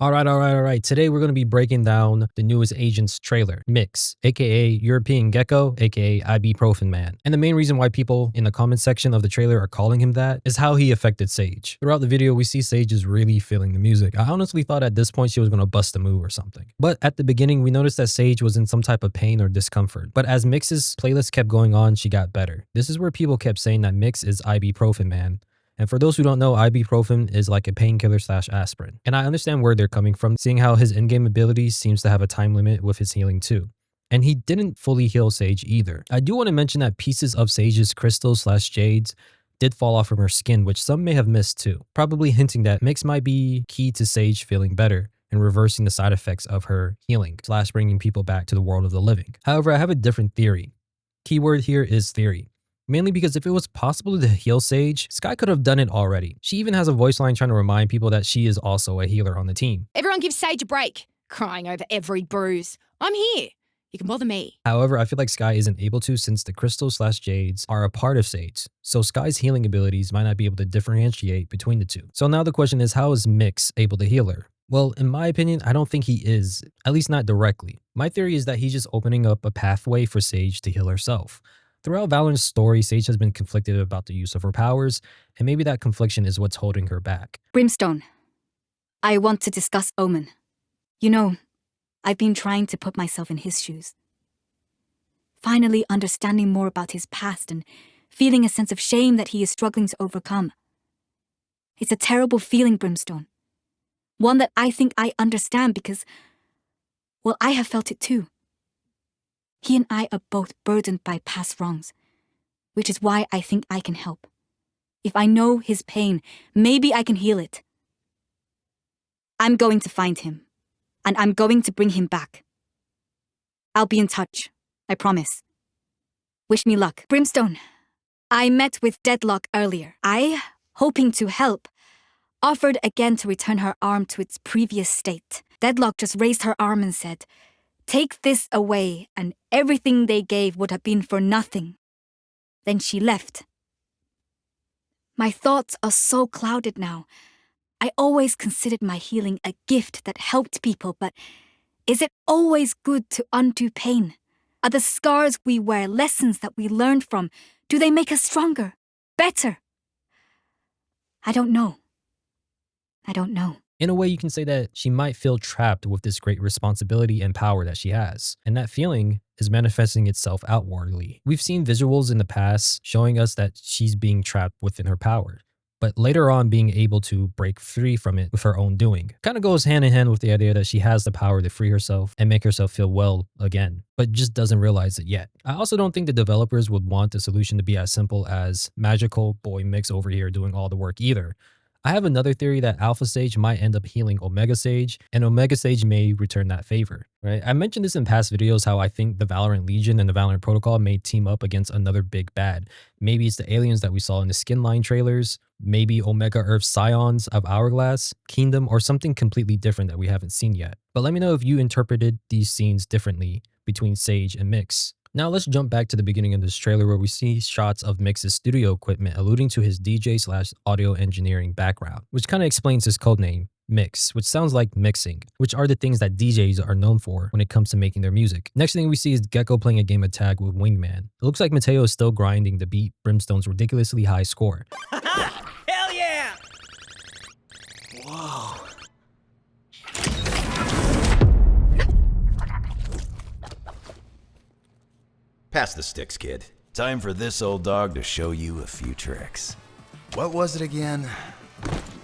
Alright. Today we're going to be breaking down the newest Agents trailer, Miks, aka European Gekko, aka Ibuprofen Man. And the main reason why people in the comment section of the trailer are calling him that is how he affected Sage. Throughout the video, we see Sage is really feeling the music. I honestly thought at this point she was going to bust a move or something. But at the beginning, we noticed that Sage was in some type of pain or discomfort. But as Miks's playlist kept going on, she got better. This is where people kept saying that Miks is Ibuprofen Man. And for those who don't know, ibuprofen is like a painkiller / aspirin. And I understand where they're coming from, seeing how his in-game abilities seems to have a time limit with his healing too. And he didn't fully heal Sage either. I do want to mention that pieces of Sage's crystals / jades did fall off from her skin, which some may have missed too, probably hinting that Miks might be key to Sage feeling better and reversing the side effects of her healing / bringing people back to the world of the living. However, I have a different theory. Keyword here is theory. Mainly because if it was possible to heal Sage, Skye could have done it already. She even has a voice line trying to remind people that she is also a healer on the team. Everyone give Sage a break, crying over every bruise. I'm here. You can bother me. However, I feel like Skye isn't able to since the crystals / jades are a part of Sage. So Skye's healing abilities might not be able to differentiate between the two. So now the question is, how is Miks able to heal her? Well, in my opinion, I don't think he is, at least not directly. My theory is that he's just opening up a pathway for Sage to heal herself. Throughout Valorant's story, Sage has been conflicted about the use of her powers, and maybe that confliction is what's holding her back. Brimstone, I want to discuss Omen. You know, I've been trying to put myself in his shoes. Finally understanding more about his past and feeling a sense of shame that he is struggling to overcome. It's a terrible feeling, Brimstone. One that I think I understand because, well, I have felt it too. He and I are both burdened by past wrongs, which is why I think I can help. If I know his pain, maybe I can heal it. I'm going to find him, and I'm going to bring him back. I'll be in touch, I promise. Wish me luck. Brimstone, I met with Deadlock earlier. I, hoping to help, offered again to return her arm to its previous state. Deadlock just raised her arm and said, "Take this away, and everything they gave would have been for nothing." Then she left. My thoughts are so clouded now. I always considered my healing a gift that helped people, but is it always good to undo pain? Are the scars we wear lessons that we learned from? Do they make us stronger? Better? I don't know. In a way, you can say that she might feel trapped with this great responsibility and power that she has, and that feeling is manifesting itself outwardly. We've seen visuals in the past showing us that she's being trapped within her power, but later on being able to break free from it with her own doing. Kind of goes hand in hand with the idea that she has the power to free herself and make herself feel well again, but just doesn't realize it yet. I also don't think the developers would want the solution to be as simple as magical boy Miks over here doing all the work either. I have another theory that Alpha Sage might end up healing Omega Sage, and Omega Sage may return that favor, right? I mentioned this in past videos how I think the Valorant Legion and the Valorant Protocol may team up against another big bad. Maybe it's the aliens that we saw in the skin line trailers, maybe Omega Earth Scions of Hourglass, Kingdom, or something completely different that we haven't seen yet. But let me know if you interpreted these scenes differently between Sage and Miks. Now let's jump back to the beginning of this trailer where we see shots of Miks' studio equipment alluding to his DJ / audio engineering background, which kind of explains his codename, Miks, which sounds like mixing, which are the things that DJs are known for when it comes to making their music. Next thing we see is Gekko playing a game of tag with Wingman. It looks like Mateo is still grinding to beat Brimstone's ridiculously high score. Hell yeah! Whoa. Pass the sticks, kid. Time for this old dog to show you a few tricks. What was it again?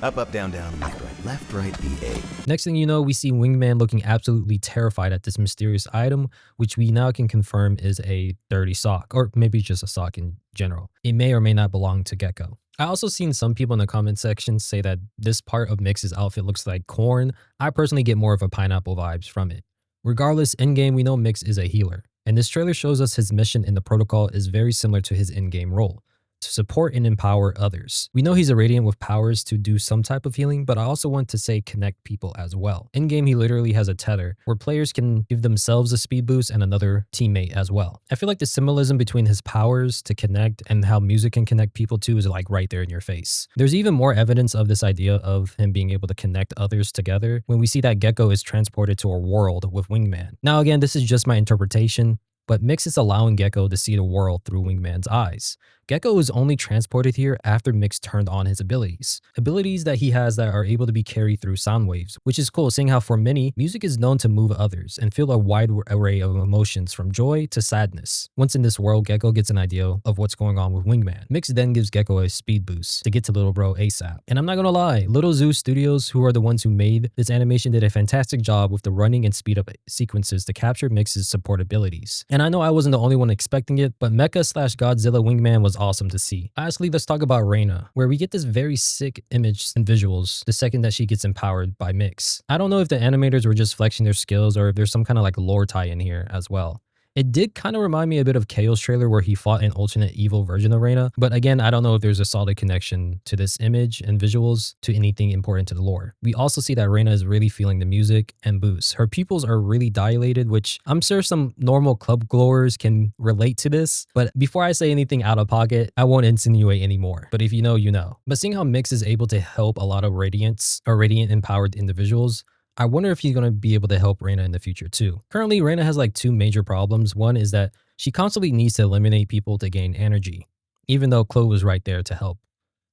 Up, up, down, down, left, right, B8. Next thing you know, we see Wingman looking absolutely terrified at this mysterious item, which we now can confirm is a dirty sock, or maybe just a sock in general. It may or may not belong to Gekko. I also seen some people in the comment section say that this part of Miks' outfit looks like corn. I personally get more of a pineapple vibes from it. Regardless, in-game we know Miks is a healer, and this trailer shows us his mission in the protocol is very similar to his in-game role, to support and empower others. We know he's a Radiant with powers to do some type of healing, but I also want to say connect people as well. In game, he literally has a tether where players can give themselves a speed boost and another teammate as well. I feel like the symbolism between his powers to connect and how music can connect people too is like right there in your face. There's even more evidence of this idea of him being able to connect others together when we see that Gekko is transported to a world with Wingman. Now again, this is just my interpretation, but Miks is allowing Gekko to see the world through Wingman's eyes. Gekko is only transported here after Miks turned on his abilities. Abilities that he has that are able to be carried through sound waves, which is cool, seeing how for many, music is known to move others and feel a wide array of emotions from joy to sadness. Once in this world, Gekko gets an idea of what's going on with Wingman. Miks then gives Gekko a speed boost to get to Little Bro ASAP. And I'm not gonna lie, Little Zeus Studios, who are the ones who made this animation, did a fantastic job with the running and speed up sequences to capture Miks's support abilities. And I know I wasn't the only one expecting it, but Mecha/Godzilla Wingman was awesome to see. Lastly, let's talk about Reyna, where we get this very sick image and visuals the second that she gets empowered by Miks. I don't know if the animators were just flexing their skills or if there's some kind of like lore tie in here as well. It did kind of remind me a bit of KO's trailer where he fought an alternate evil version of Reyna, but again, I don't know if there's a solid connection to this image and visuals to anything important to the lore. We also see that Reyna is really feeling the music and boosts. Her pupils are really dilated, which I'm sure some normal club goers can relate to this, but before I say anything out of pocket, I won't insinuate anymore. But if you know, you know. But seeing how Miks is able to help a lot of Radiance or Radiant empowered individuals, I wonder if he's going to be able to help Reyna in the future too. Currently, Reyna has like two major problems. One is that she constantly needs to eliminate people to gain energy, even though Chloe was right there to help.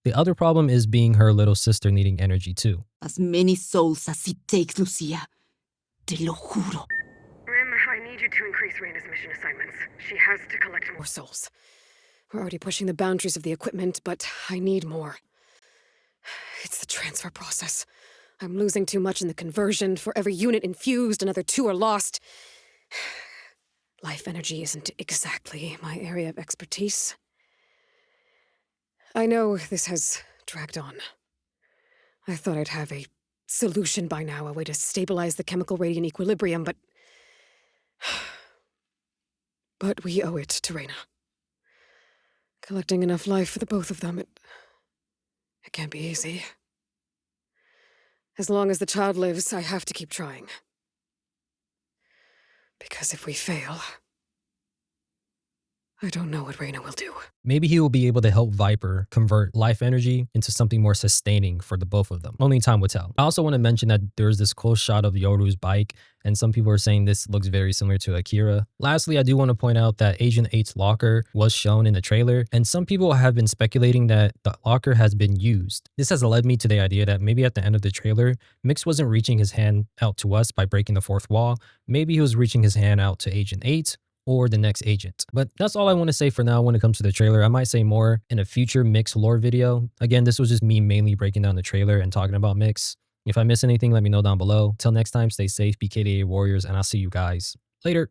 The other problem is being her little sister needing energy too. As many souls as it takes, Lucia. Te lo juro. Rim, I need you to increase Reyna's mission assignments. She has to collect more souls. We're already pushing the boundaries of the equipment, but I need more. It's the transfer process. I'm losing too much in the conversion. For every unit infused, another 2 are lost. Life energy isn't exactly my area of expertise. I know this has dragged on. I thought I'd have a solution by now, a way to stabilize the chemical radiant equilibrium, but... But we owe it to Reyna. Collecting enough life for the both of them, it can't be easy. As long as the child lives, I have to keep trying. Because if we fail, I don't know what Reyna will do. Maybe he will be able to help Viper convert life energy into something more sustaining for the both of them. Only time will tell. I also want to mention that there's this cool shot of Yoru's bike, and some people are saying this looks very similar to Akira. Lastly, I do want to point out that Agent 8's locker was shown in the trailer, and some people have been speculating that the locker has been used. This has led me to the idea that maybe at the end of the trailer, Miks wasn't reaching his hand out to us by breaking the fourth wall. Maybe he was reaching his hand out to Agent 8, or the next agent. But that's all I want to say for now when it comes to the trailer. I might say more in a future Miks lore video. Again, this was just me mainly breaking down the trailer and talking about Miks. If I miss anything, let me know down below. Till next time, stay safe, be KDAW warriors, and I'll see you guys later.